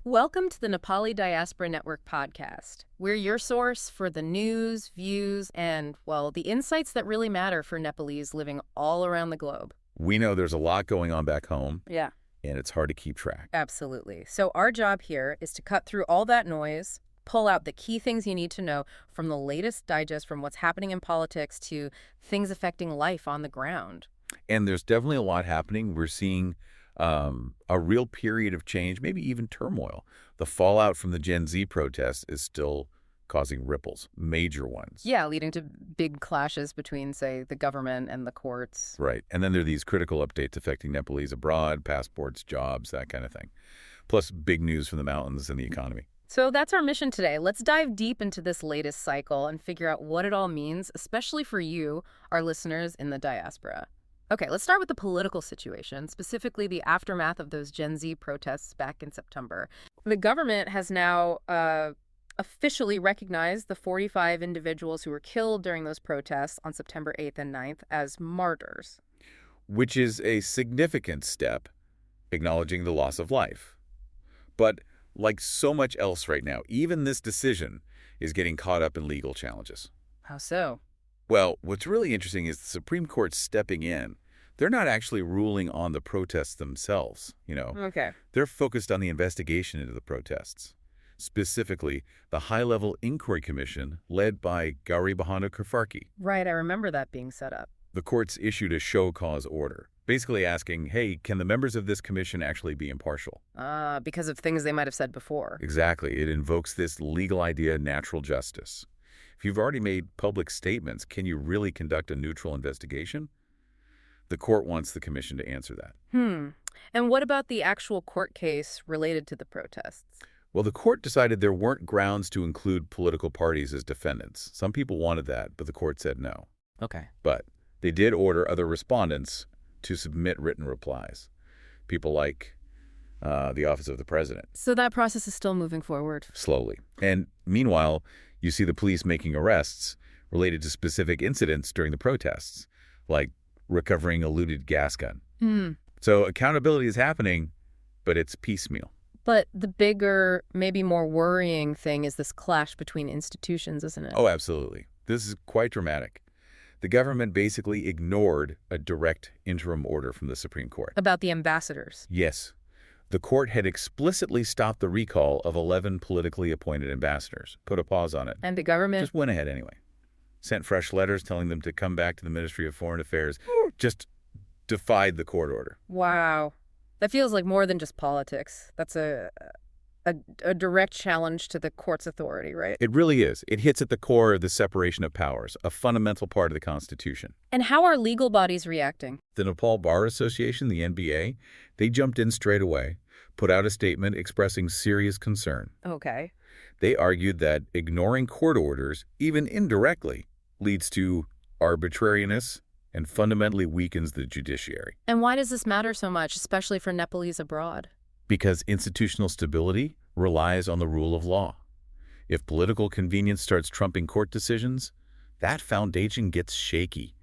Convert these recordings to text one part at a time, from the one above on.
Welcome to the Nepali Diaspora Network podcast. We're your source for the news, views, and, well, the insights that really matter for Nepalese living all around the globe. We know there's a lot going on back home, Yeah, and it's hard to keep track. absolutely. So our job here is to cut through all that noise, pull out the key things you need to know from the latest digest, from what's happening in politics to things affecting life on the ground. And there's definitely a lot happening. We're seeing a real period of change, maybe even turmoil. The fallout from the Gen Z protests is still causing ripples, major ones. Yeah, leading to big clashes between, say, the government and the courts. Right. And then there are these critical updates affecting Nepalese abroad, passports, jobs, that kind of thing. Plus big news from the mountains and the economy. So that's our mission today. Let's dive deep into this latest cycle and figure out what it all means, especially for you, our listeners in the diaspora. Okay, let's start with the political situation, specifically the aftermath of those Gen Z protests back in September. The government has now officially recognized the 45 individuals who were killed during those protests on September 8th and 9th as martyrs. Which is a significant step, acknowledging the loss of life. But like so much else right now, even this decision is getting caught up in legal challenges. How so? Well, what's really interesting is the Supreme Court stepping in. They're not actually ruling on the protests themselves, Okay. They're focused on the investigation into the protests. Specifically, the High-Level Inquiry Commission led by Gauri Bahana Kafarki. Right, I remember that being set up. The courts issued a show cause order, basically asking, hey, can the members of this commission actually be impartial? Because of things they might have said before. Exactly. It invokes this legal idea, natural justice. If you've already made public statements, can you really conduct a neutral investigation? The court wants the commission to answer that. And what about the actual court case related to the protests? Well, the court decided there weren't grounds to include political parties as defendants. Some people wanted that, but the court said no. Okay. But they did order other respondents to submit written replies. People like the Office of the President. So that process is still moving forward. Slowly. And meanwhile, you see the police making arrests related to specific incidents during the protests, like recovering a looted gas gun. So accountability is happening, but it's piecemeal. But the bigger, maybe more worrying thing is this clash between institutions, isn't it? Oh, absolutely. This is quite dramatic. The government basically ignored a direct interim order from the Supreme Court. About the ambassadors. Yes. The court had explicitly stopped the recall of 11 politically appointed ambassadors, put a pause on it. And the government just went ahead anyway. Sent fresh letters telling them to come back to the Ministry of Foreign Affairs. Just defied the court order. Wow. That feels like more than just politics. That's a direct challenge to the court's authority, right? It really is. It hits at the core of the separation of powers, a fundamental part of the Constitution. And how are legal bodies reacting? The Nepal Bar Association, the NBA, they jumped in straight away, put out a statement expressing serious concern. Okay. They argued that ignoring court orders, even indirectly, leads to arbitrariness and fundamentally weakens the judiciary. And why does this matter so much, especially for Nepalese abroad? Because institutional stability relies on the rule of law. If political convenience starts trumping court decisions, that foundation gets shaky.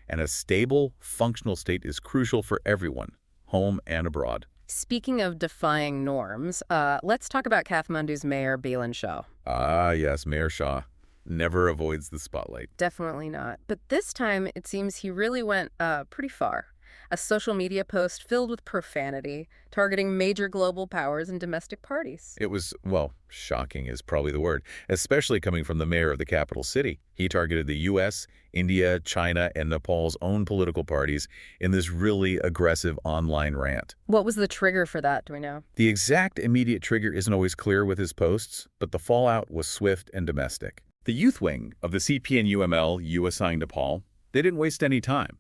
And a stable, functional state is crucial for everyone, home and abroad. Speaking of defying norms, let's talk about Kathmandu's mayor, Balin Shah. Ah, yes, Mayor Shah never avoids the spotlight. Definitely not. But this time, it seems he really went pretty far. A social media post filled with profanity, targeting major global powers and domestic parties. It was, well, shocking is probably the word, especially coming from the mayor of the capital city. He targeted the U.S., India, China, and Nepal's own political parties in this really aggressive online rant. What was the trigger for that, do we know? The exact immediate trigger isn't always clear with his posts, but the fallout was swift and domestic. The youth wing of the CPN-UML, USI Nepal, they didn't waste any time.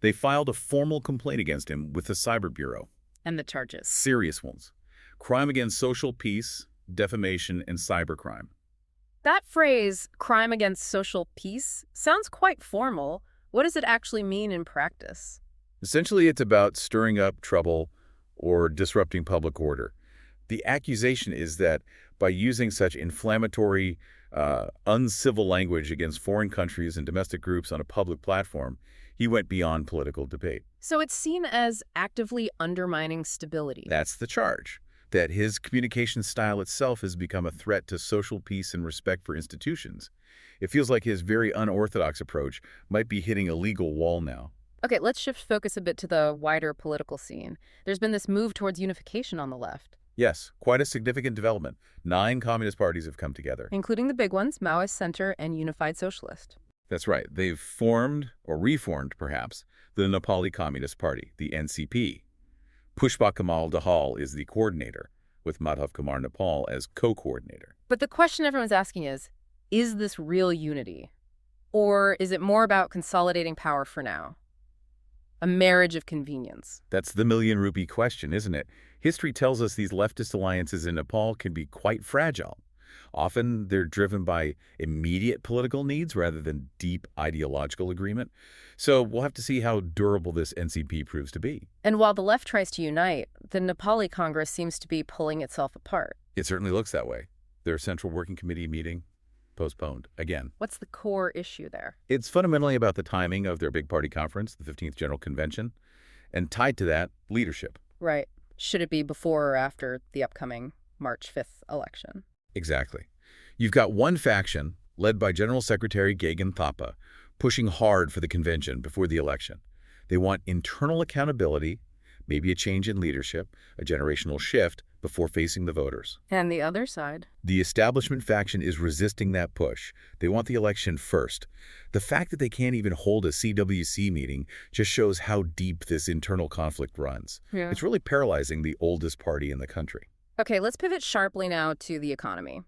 They filed a formal complaint against him with the Cyber Bureau. And the charges? Serious ones. Crime against social peace, defamation, and cybercrime. That phrase, crime against social peace, sounds quite formal. What does it actually mean in practice? Essentially, it's about stirring up trouble or disrupting public order. The accusation is that by using such inflammatory, uncivil language against foreign countries and domestic groups on a public platform, he went beyond political debate. So it's seen as actively undermining stability. That's the charge. that his communication style itself has become a threat to social peace and respect for institutions. It feels like his very unorthodox approach might be hitting a legal wall now. Okay, let's shift focus a bit to the wider political scene. There's been this move towards unification on the left, Yes, quite a significant development. 9 communist parties have come together. including the big ones, Maoist Center and Unified Socialist. That's right. They've formed, or reformed perhaps, the Nepali Communist Party, the NCP. Pushpa Kamal Dahal is the coordinator, with Madhav Kumar Nepal as co-coordinator. But the question everyone's asking is this real unity? Or is it more about consolidating power for now? A marriage of convenience. That's the million-rupee question, isn't it? History tells us these leftist alliances in Nepal can be quite fragile. Often they're driven by immediate political needs rather than deep ideological agreement. So we'll have to see how durable this NCP proves to be. And while the left tries to unite, the Nepali Congress seems to be pulling itself apart. It certainly looks that way. Their Central Working Committee meeting postponed again. What's the core issue there? It's fundamentally about the timing of their big party conference, the 15th General Convention, and tied to that, leadership. Right. Should it be before or after the upcoming March 5th election? Exactly. You've got one faction, led by General Secretary Gagan Thapa, pushing hard for the convention before the election. They want internal accountability, maybe a change in leadership, a generational shift before facing the voters. And the other side? The establishment faction is resisting that push. They want the election first. The fact that they can't even hold a CWC meeting just shows how deep this internal conflict runs. Yeah. It's really paralyzing the oldest party in the country. Okay, let's pivot sharply now to the economy.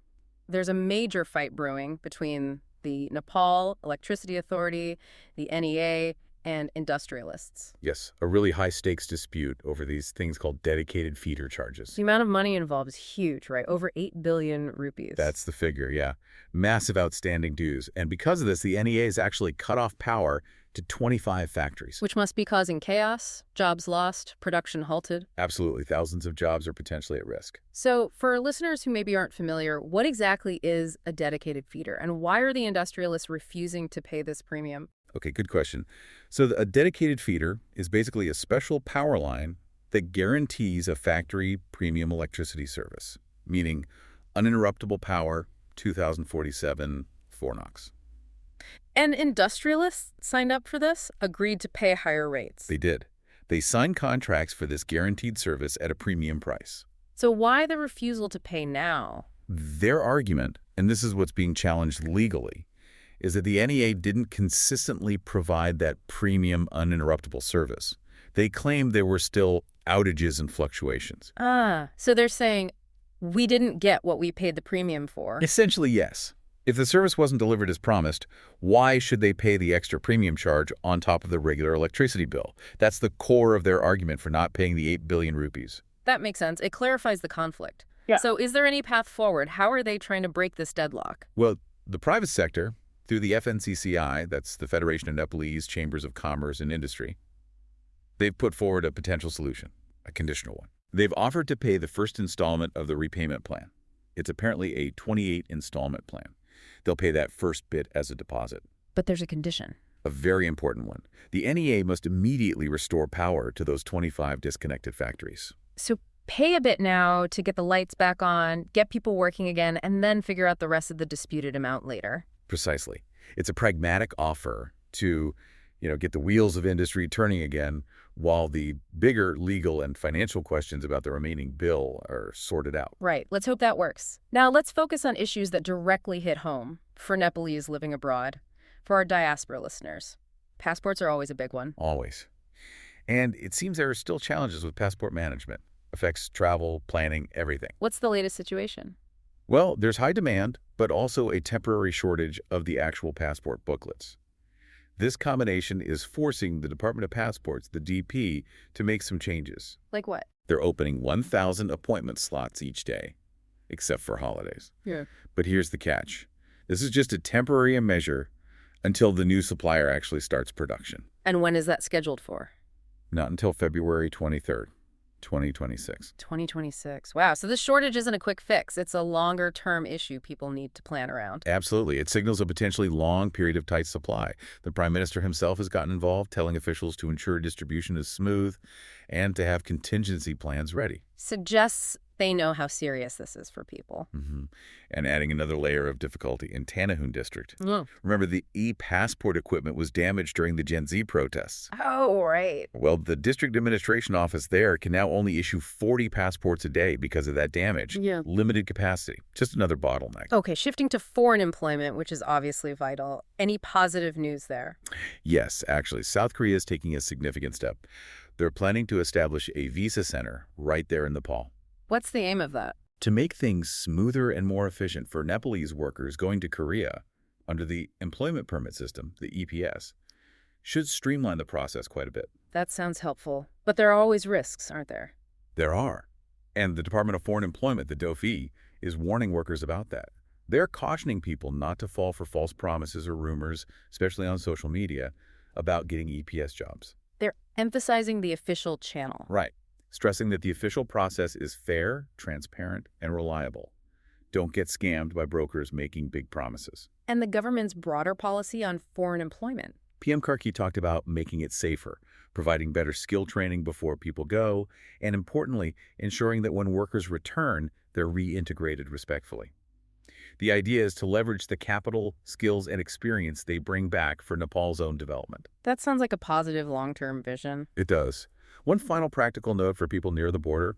There's a major fight brewing between the Nepal Electricity Authority, the NEA, and industrialists. Yes, a really high-stakes dispute over these things called dedicated feeder charges. The amount of money involved is huge, right? Over 8 billion rupees. That's the figure, yeah. Massive outstanding dues. And because of this, the NEA has actually cut off power to 25 factories. Which must be causing chaos, jobs lost, production halted. Absolutely. Thousands of jobs are potentially at risk. So for listeners who maybe aren't familiar, what exactly is a dedicated feeder? And why are the industrialists refusing to pay this premium? Okay, good question. So a dedicated feeder is basically a special power line that guarantees a factory premium electricity service, meaning uninterruptible power, 2047 Fornox. And industrialists signed up for this, agreed to pay higher rates. They did. They signed contracts for this guaranteed service at a premium price. So why the refusal to pay now? Their argument, and this is what's being challenged legally, is that the NEA didn't consistently provide that premium uninterruptible service. They claimed there were still outages and fluctuations. So they're saying, we didn't get what we paid the premium for. Essentially, yes. If the service wasn't delivered as promised, why should they pay the extra premium charge on top of the regular electricity bill? That's the core of their argument for not paying the 8 billion rupees. That makes sense. It clarifies the conflict. Yeah. So is there any path forward? How are they trying to break this deadlock? Well, the private sector, through the FNCCI, that's the Federation of Nepalese Chambers of Commerce and Industry, they've put forward a potential solution, a conditional one. They've offered to pay the first installment of the repayment plan. It's apparently a 28 installment plan. They'll pay that first bit as a deposit. But there's a condition. A very important one. The NEA must immediately restore power to those 25 disconnected factories. So pay a bit now to get the lights back on, get people working again, and then figure out the rest of the disputed amount later. Precisely. It's a pragmatic offer to, get the wheels of industry turning again while the bigger legal and financial questions about the remaining bill are sorted out. Right. Let's hope that works. Now let's focus on issues that directly hit home for Nepalese living abroad. For our diaspora listeners, passports are always a big one. Always. And it seems there are still challenges with passport management. Affects travel, planning, everything. What's the latest situation? Well, there's high demand, but also a temporary shortage of the actual passport booklets. This combination is forcing the Department of Passports, the DP, to make some changes. Like what? They're opening 1,000 appointment slots each day, except for holidays. Yeah. But here's the catch. This is just a temporary measure until the new supplier actually starts production. And when is that scheduled for? Not until February 23rd, 2026. 2026. Wow. So this shortage isn't a quick fix. It's a longer-term issue people need to plan around. Absolutely. It signals a potentially long period of tight supply. The Prime Minister himself has gotten involved, telling officials to ensure distribution is smooth and to have contingency plans ready. Suggests They know how serious this is for people. hmm And adding another layer of difficulty in Tanahun district. Mm. Remember, the e-passport equipment was damaged during the Gen Z protests. Oh, right. Well, the district administration office there can now only issue 40 passports a day because of that damage. Yeah. Limited capacity. Just another bottleneck. Okay, shifting to foreign employment, which is obviously vital. Any positive news there? Yes, actually, South Korea is taking a significant step. They're planning to establish a visa center right there in Nepal. What's the aim of that? To make things smoother and more efficient for Nepalese workers going to Korea under the employment permit system, the EPS, should streamline the process quite a bit. That sounds helpful. But there are always risks, aren't there? There are. And the Department of Foreign Employment, the DOFE, is warning workers about that. They're cautioning people not to fall for false promises or rumors, especially on social media, about getting EPS jobs. They're emphasizing the official channel. Right. Stressing that the official process is fair, transparent, and reliable. Don't get scammed by brokers making big promises. And the government's broader policy on foreign employment. PM Karki talked about making it safer, providing better skill training before people go, and importantly, ensuring that when workers return, they're reintegrated respectfully. The idea is to leverage the capital, skills, and experience they bring back for Nepal's own development. That sounds like a positive long-term vision. It does. One final practical note for people near the border.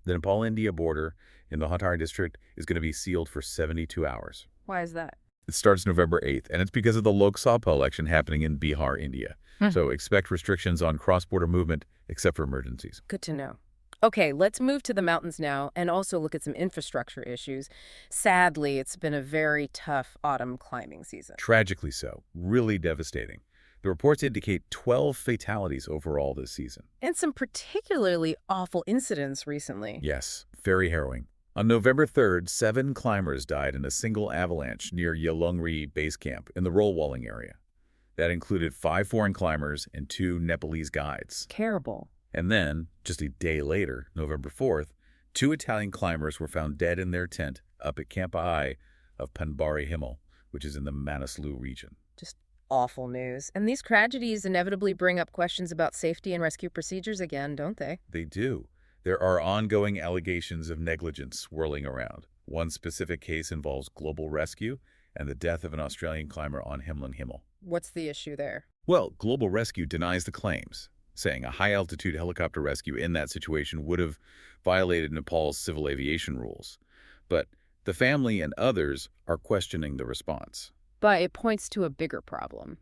The Nepal-India border in the Hatari district is going to be sealed for 72 hours. Why is that? It starts November 8th, and it's because of the Lok Sabha election happening in Bihar, India. So expect restrictions on cross-border movement, except for emergencies. Good to know. Okay, let's move to the mountains now and also look at some infrastructure issues. Sadly, it's been a very tough autumn climbing season. Tragically so. Really devastating. The reports indicate 12 fatalities overall this season. And some particularly awful incidents recently. Yes, very harrowing. On November 3rd, 7 climbers died in a single avalanche near Yalungri Base Camp in the roll walling area. That included 5 foreign climbers and 2 Nepalese guides. Terrible. And then, just a day later, November 4th, 2 Italian climbers were found dead in their tent up at Camp I of Panbari Himal, which is in the Manaslu region. Just awful news. And these tragedies inevitably bring up questions about safety and rescue procedures again, don't they? They do. There are ongoing allegations of negligence swirling around. One specific case involves global rescue and the death of an Australian climber on Himlan Himal. What's the issue there? Well, Global Rescue denies the claims, saying a high-altitude helicopter rescue in that situation would have violated Nepal's civil aviation rules. But the family and others are questioning the response. But it points to a bigger problem.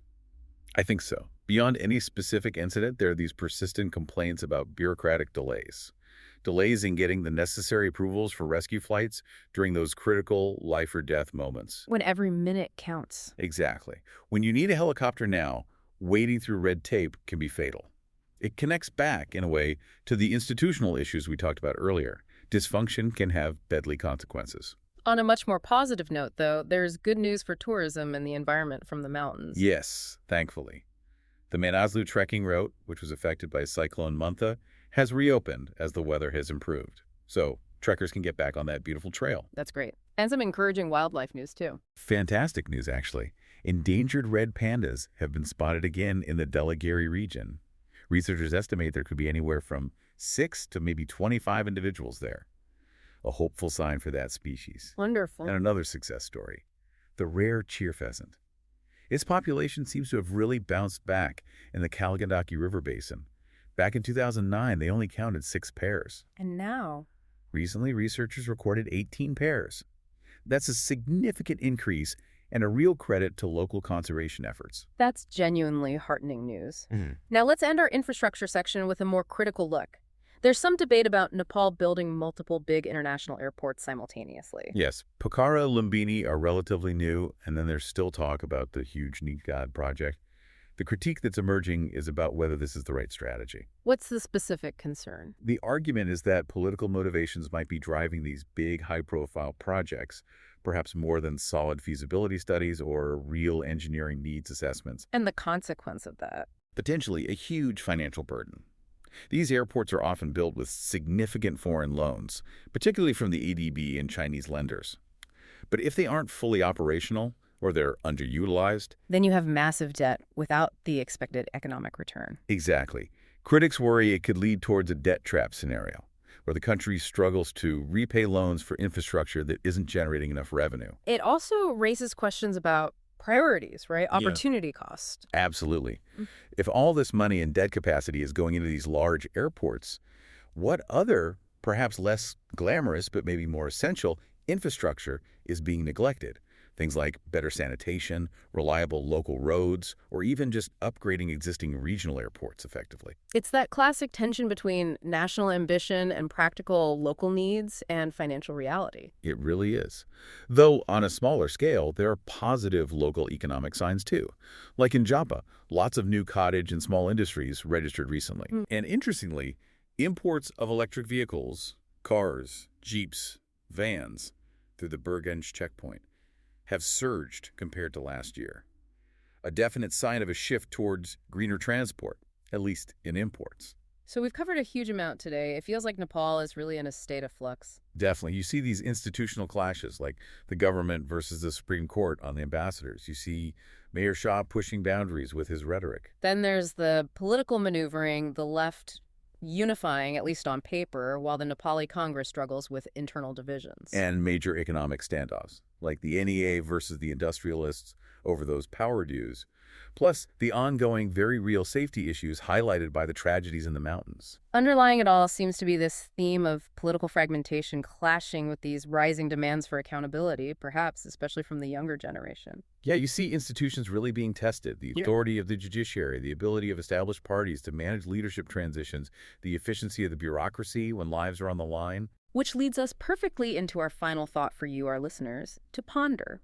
I think so. Beyond any specific incident, there are these persistent complaints about bureaucratic delays. Delays in getting the necessary approvals for rescue flights during those critical life-or-death moments. When every minute counts. Exactly. When you need a helicopter now, wading through red tape can be fatal. It connects back, in a way, to the institutional issues we talked about earlier. Dysfunction can have deadly consequences. On a much more positive note, though, there's good news for tourism and the environment from the mountains. Yes, thankfully. The Manaslu trekking route, which was affected by Cyclone Mantha, has reopened as the weather has improved. So trekkers can get back on that beautiful trail. That's great. And some encouraging wildlife news, too. Fantastic news, actually. Endangered red pandas have been spotted again in the Dhaulagiri region. Researchers estimate there could be anywhere from 6 to maybe 25 individuals there. A hopeful sign for that species. Wonderful. And another success story, the rare cheer pheasant. Its population seems to have really bounced back in the Kalgandaki River Basin. Back in 2009, they only counted 6 pairs. And now? Recently, researchers recorded 18 pairs. That's a significant increase and a real credit to local conservation efforts. That's genuinely heartening news. Now let's end our infrastructure section with a more critical look. There's some debate about Nepal building multiple big international airports simultaneously. Yes, Pokhara and Lumbini are relatively new, and then there's still talk about the huge Nigad project. The critique that's emerging is about whether this is the right strategy. What's the specific concern? The argument is that political motivations might be driving these big, high-profile projects, perhaps more than solid feasibility studies or real engineering needs assessments. And the consequence of that? Potentially a huge financial burden. These airports are often built with significant foreign loans, particularly from the ADB and Chinese lenders. But if they aren't fully operational, or they're underutilized, then you have massive debt without the expected economic return. Exactly. Critics worry it could lead towards a debt trap scenario, or the country struggles to repay loans for infrastructure that isn't generating enough revenue. It also raises questions about priorities, right? Yeah. Opportunity cost. Absolutely. Mm. If all this money and debt capacity is going into these large airports, what other, perhaps less glamorous but maybe more essential, infrastructure is being neglected? Things like better sanitation, reliable local roads, or even just upgrading existing regional airports effectively. It's that classic tension between national ambition and practical local needs and financial reality. It really is. Though on a smaller scale, there are positive local economic signs too. Like in Japa, lots of new cottage and small industries registered recently. Mm. And interestingly, imports of electric vehicles, cars, jeeps, vans through the Bergensch checkpoint have surged compared to last year. A definite sign of a shift towards greener transport, at least in imports. So we've covered a huge amount today. It feels like Nepal is really in a state of flux. Definitely. You see these institutional clashes, like the government versus the Supreme Court on the ambassadors. You see Mayor Shah pushing boundaries with his rhetoric. Then there's the political maneuvering, the left unifying, at least on paper, while the Nepali Congress struggles with internal divisions. And major economic standoffs, like the NEA versus the industrialists over those power dues, plus the ongoing, very real safety issues highlighted by the tragedies in the mountains. Underlying it all seems to be this theme of political fragmentation clashing with these rising demands for accountability, perhaps especially from the younger generation. Yeah, you see institutions really being tested. The authority of the judiciary, the ability of established parties to manage leadership transitions, the efficiency of the bureaucracy when lives are on the line. Which leads us perfectly into our final thought for you, our listeners, to ponder.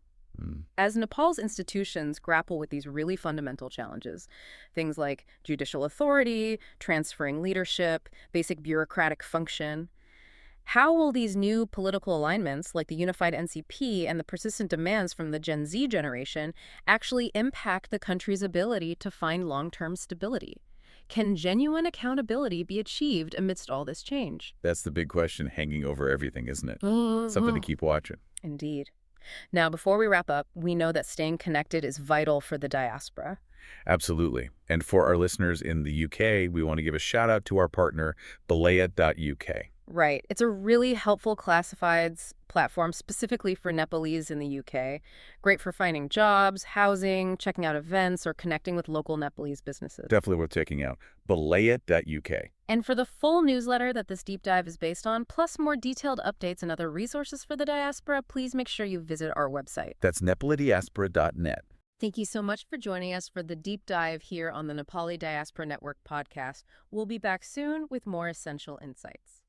As Nepal's institutions grapple with these really fundamental challenges, things like judicial authority, transferring leadership, basic bureaucratic function, how will these new political alignments, like the unified NCP and the persistent demands from the Gen Z generation, actually impact the country's ability to find long-term stability? Can genuine accountability be achieved amidst all this change? That's the big question hanging over everything, isn't it? Mm-hmm. Something to keep watching. Indeed. Now, before we wrap up, we know that staying connected is vital for the diaspora. Absolutely. And for our listeners in the UK, we want to give a shout out to our partner, Belaya.uk. Right. It's a really helpful classifieds platform specifically for Nepalese in the UK. Great for finding jobs, housing, checking out events, or connecting with local Nepalese businesses. Definitely worth checking out. Belaya.uk. And for the full newsletter that this deep dive is based on, plus more detailed updates and other resources for the diaspora, please make sure you visit our website. That's nepalidiaspora.net. Thank you so much for joining us for the deep dive here on the Nepali Diaspora Network podcast. We'll be back soon with more essential insights.